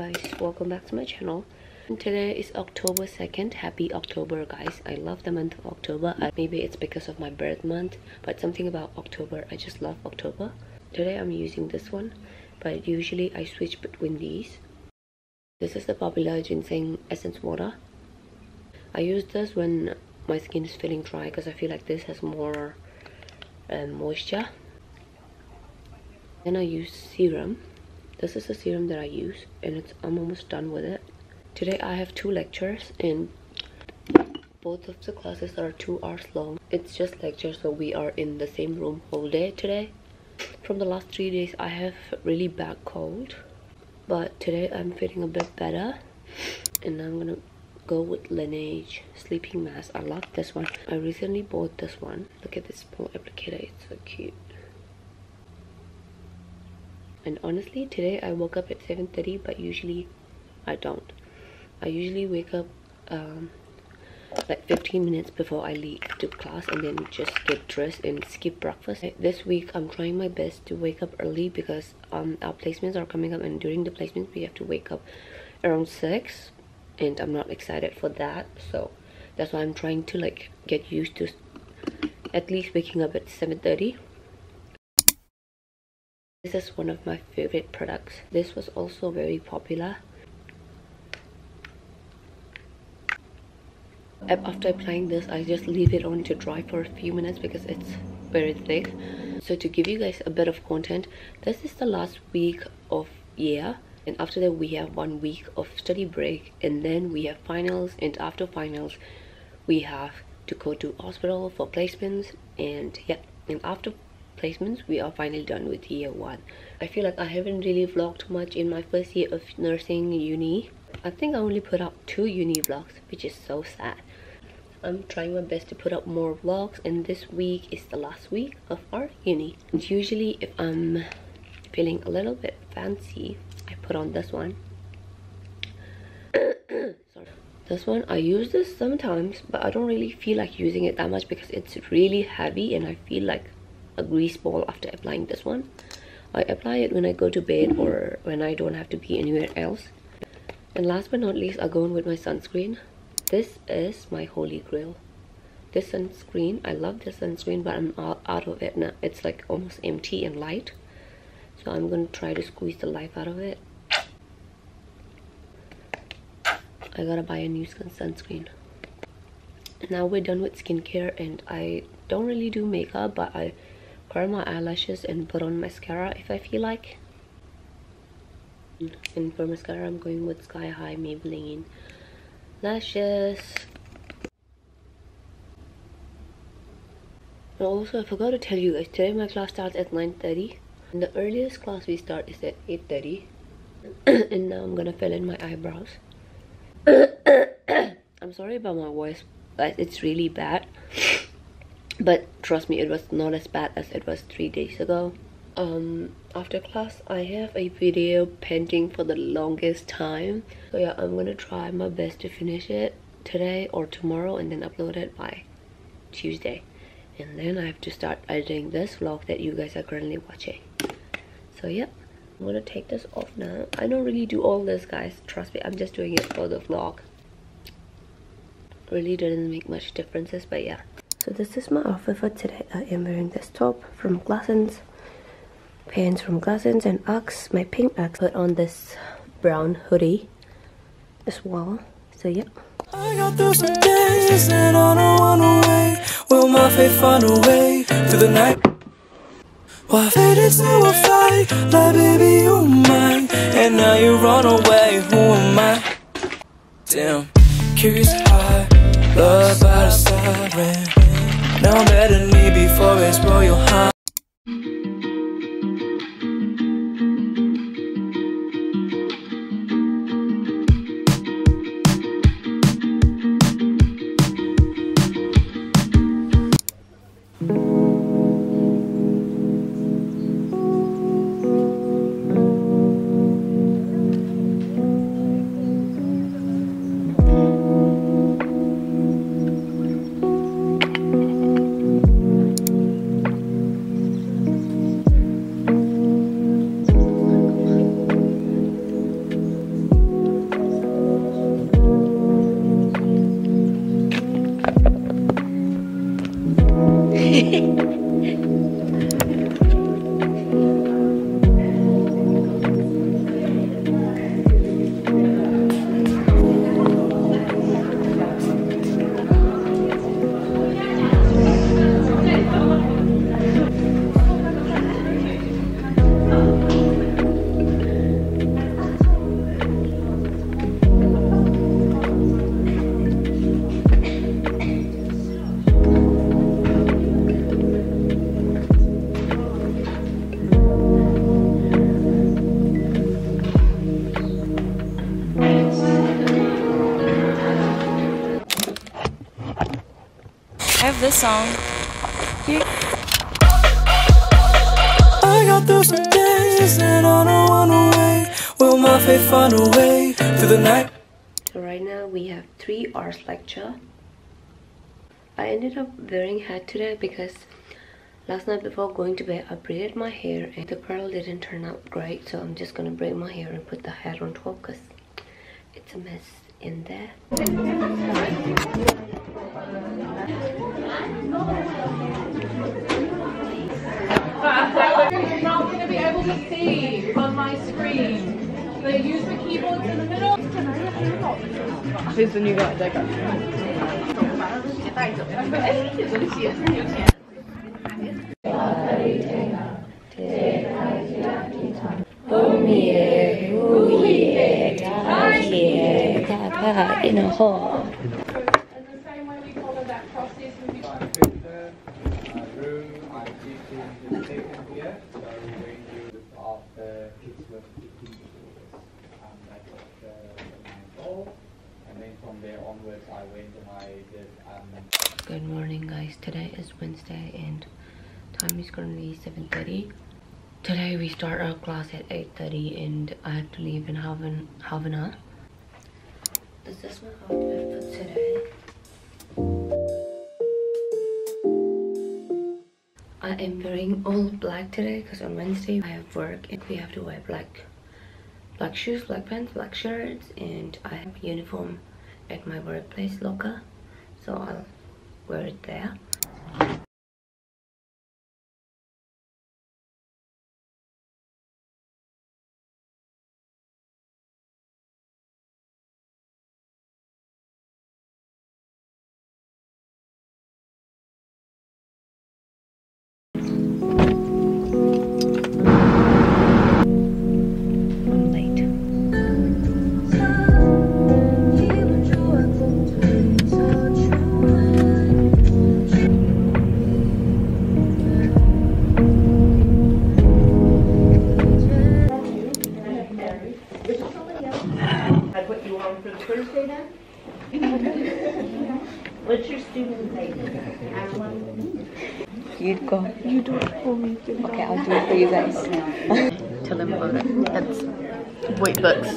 guys, welcome back to my channel. Today is October 2nd. Happy October, guys. I love the month of October. Maybe it's because of my birth month, but something about October, I just love October. Today I'm using this one, but usually I switch between these. This is the popular ginseng essence water. I use this when my skin is feeling dry because I feel like this has more moisture. Then I use serum. This is the serum that I use, and I'm almost done with it. Today I have 2 lectures, and both of the classes are 2 hours long. It's just lectures, so we are in the same room whole day today. From the last 3 days I have really bad cold, but today I'm feeling a bit better, and I'm gonna go with Laneige sleeping mask. I love this one. I recently bought this one. Look at this small applicator, it's so cute. And honestly, today I woke up at 7:30, but usually I don't. I usually wake up like 15 minutes before I leave to class, and then just get dressed and skip breakfast. This week I'm trying my best to wake up early because our placements are coming up, and during the placements we have to wake up around 6, and I'm not excited for that. So that's why I'm trying to like get used to at least waking up at 7:30. This is one of my favorite products. This was also very popular. After applying this, I just leave it on to dry for a few minutes because it's very thick. So to give you guys a bit of content, this is the last week of year, and after that we have 1 week of study break, and then we have finals, and after finals we have to go to hospital for placements, and yeah, and after placements we are finally done with year 1. I feel like I haven't really vlogged much in my first year of nursing uni. I think I only put out 2 uni vlogs, which is so sad. I'm trying my best to put up more vlogs, and this week is the last week of our uni. And usually if I'm feeling a little bit fancy, I put on this one. Sorry. This one, I use this sometimes, but I don't really feel like using it that much because it's really heavy, and I feel like a grease ball after applying this one. I apply it when I go to bed or when I don't have to be anywhere else. And last but not least, I go in with my sunscreen. This is my holy grail. This sunscreen, I love this sunscreen, but I'm out of it now. It's like almost empty and light, so I'm gonna try to squeeze the life out of it. I gotta buy a new sunscreen. Now we're done with skincare, and I don't really do makeup, but I curl my eyelashes and put on mascara if I feel like. And for mascara, I'm going with Sky High Maybelline lashes. And also, I forgot to tell you guys, today my class starts at 9:30, and the earliest class we start is at 8:30. And now I'm gonna fill in my eyebrows. I'm sorry about my voice, guys, it's really bad, but trust me, it was not as bad as it was 3 days ago. After class I have a video pending for the longest time, so yeah, I'm gonna try my best to finish it today or tomorrow, and then upload it by Tuesday, and then I have to start editing this vlog that you guys are currently watching. So yeah, I'm gonna take this off now. I don't really do all this, guys, trust me, I'm just doing it for the vlog. Really didn't make much differences, but yeah. So this is my outfit for today. I am wearing this top from Glassons, pants from Glassons, and Uggs, my pink Uggs. Put on this brown hoodie as well. So yeah. I got through some days and I don't wanna wait. Will my faith find a way through the night? Why faded to a fight, like baby you're mine, and now you run away. Who am I? Damn, curious high, love by the siren. Now I'm better me before it's royal high. I have this song. I got through some days and I don't wanna wait. Will my faith find a way through the night? So right now we have 3 hours lecture. I ended up wearing hat today because last night before going to bed I braided my hair and the curl didn't turn out great, so I'm just gonna braid my hair and put the hat on top because it's a mess in there. You're not going to be able to see on my screen. So use the keyboards in the middle. Who's the new guy? That guy. In a hall. And the same way we follow that process with the room I'm teaching the second year, so we're going to look after kids with eating disorders. That was the main goal, and then from there onwards I went and I did Good morning guys, today is Wednesday and time is currently 7:30. Today we start our class at 8:30 and I have to leave in half an hour. This is my outfit for today. I am wearing all black today because on Wednesday I have work and we have to wear black shoes, black pants, black shirts, and I have a uniform at my workplace locker, so I'll wear it there. What's your student name? You'd go. You do it for me. Okay, I'll do it for you guys. Tell them about it. It's weight books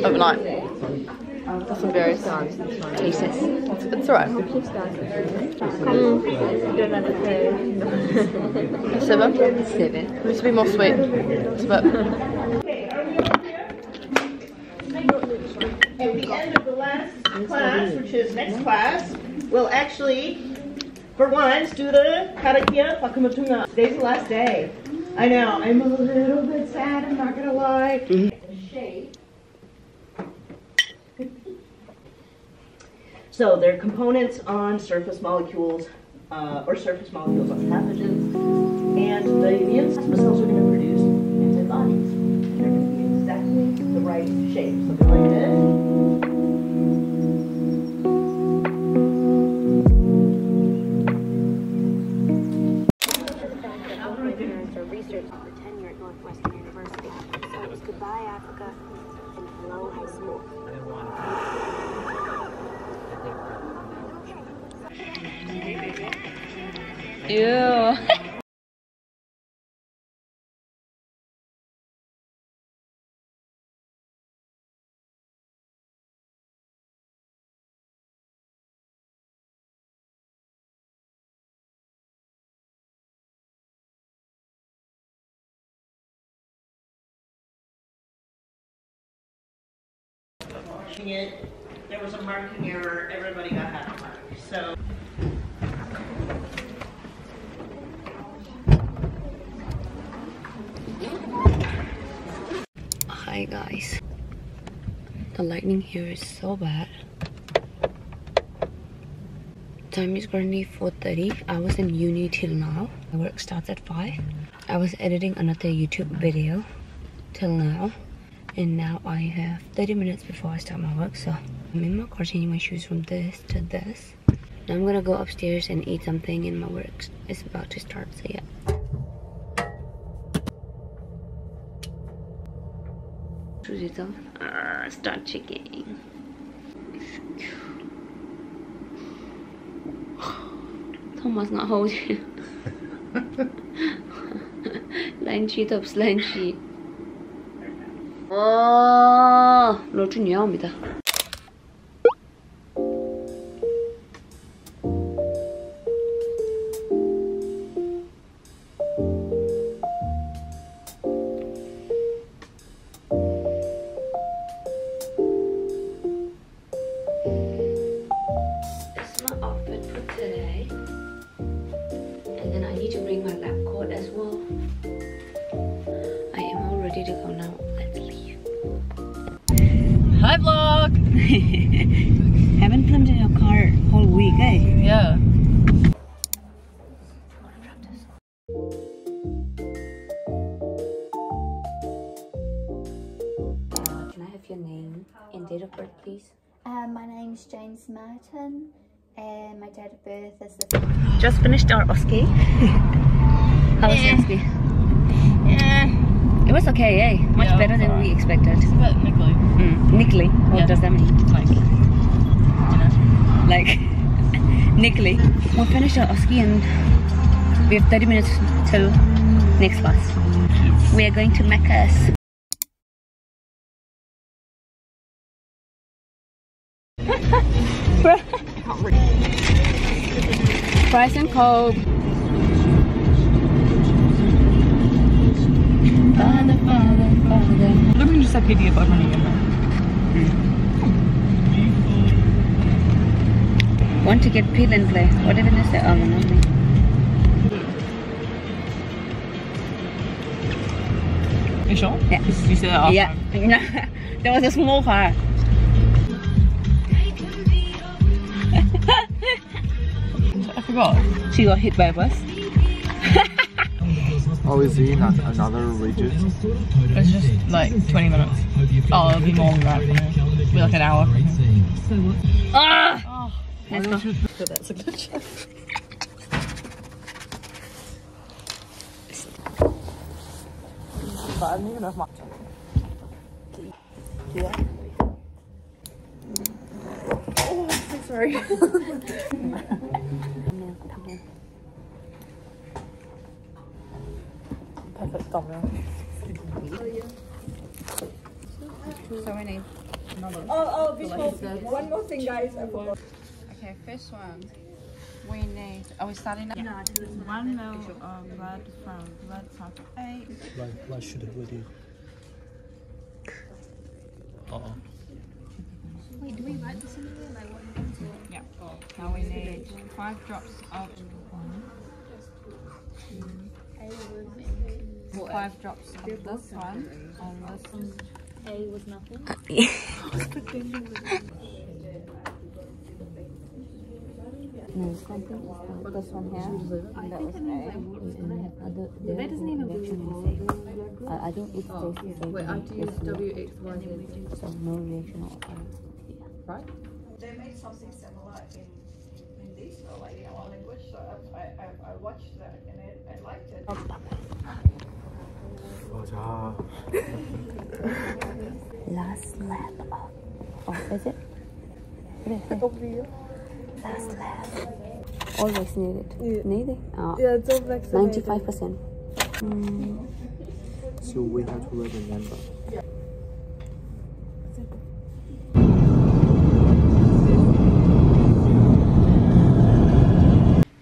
overnight. That's some various pieces. It's alright. 7? 7. It needs to be more sweet. It's a bit. At the end of the last class, which is next class, we'll actually, for once, do the karakia whakamatunga. Today's the last day. I know, I'm a little bit sad, I'm not gonna lie. The shape. So they're components on surface molecules, or surface molecules on pathogens, and the immune cells are going to produce antibodies. They're going to be exactly the right shape, something like this. Research for tenure at Northwestern University. So it was goodbye Africa and hello high school. Ew. There was a marking error, everybody got half a mark. So Hi guys. The lightning here is so bad. Time is currently 4:30. I was in uni till now. My work starts at 5. I was editing another YouTube video till now. And now I have 30 minutes before I start my work. So I'm in my car changing my shoes from this to this. Now I'm gonna go upstairs and eat something and my work is about to start. So yeah. Start checking. Thomas not hold you. 란치 덥스 란치. 너 중요합니다. To go now. Let's leave. Hi vlog! Haven't filmed in your car whole week, eh? Yeah. Can I have your name and date of birth, please? My name's James Martin and my date of birth is the... Just finished our oski. How was your oski? Yeah. It was okay, eh? Much better than we expected. It's a bit nickly. Nickly? What does that mean? Like, you know. Like, nickly. We finished our oski and we have 30 minutes till next bus. We are going to Macca's. Fries and Coke. Look, we can just have PDF by running in there. Want to get peel and play? What even is the oven on me? You sure? Yeah. You see that off? Yeah. There was a small car. I forgot. She got hit by a bus. Oh, is he in another region? It's just like 20 minutes. Oh, it'll be more than that. It'll be like an hour. Ah! Oh, Let's go. so that's a good shot. But I don't even know if my... Yeah. Oh, I'm so sorry. Perfect thumbnail. So we need another. Oh, visual. One more thing, guys. I forgot. Okay, first one. We need. Are we starting now? Yeah. 1 ml of blood from blood type A. Why should it with you? Wait, do we write this in here? Like what happens? Yeah. Now we need 5 drops of. 5 drops of this one and this one. A was nothing. No, something is this one here. And that was A. That doesn't even reaction I think it stays the same. Wait, I have to use WXYZ. So no reaction or Right? They made something similar in this, like in our language. So I watched that and I liked it. Last lap of is it? Last lap. Always needed. Need it? Yeah, it's all vaccinated. 95%. So we have to write a number.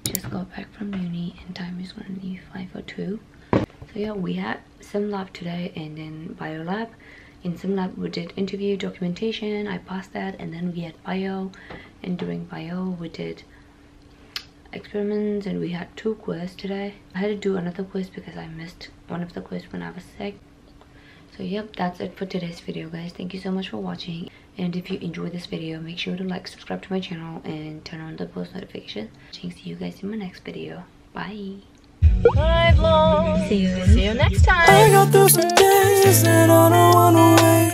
Just got back from uni and time is currently 5:02. So yeah, we had sim lab today and then bio lab. In sim lab we did interview documentation. I passed that, and then we had bio, and during bio we did experiments and we had 2 quizzes today. I had to do another quiz because I missed one of the quiz when I was sick. So yep, that's it for today's video, guys. Thank you so much for watching, and if you enjoyed this video, make sure to like, subscribe to my channel, and turn on the post notifications. See you guys in my next video. Bye. Bye vlog. See you next time. I got through some days that I don't wanna wait.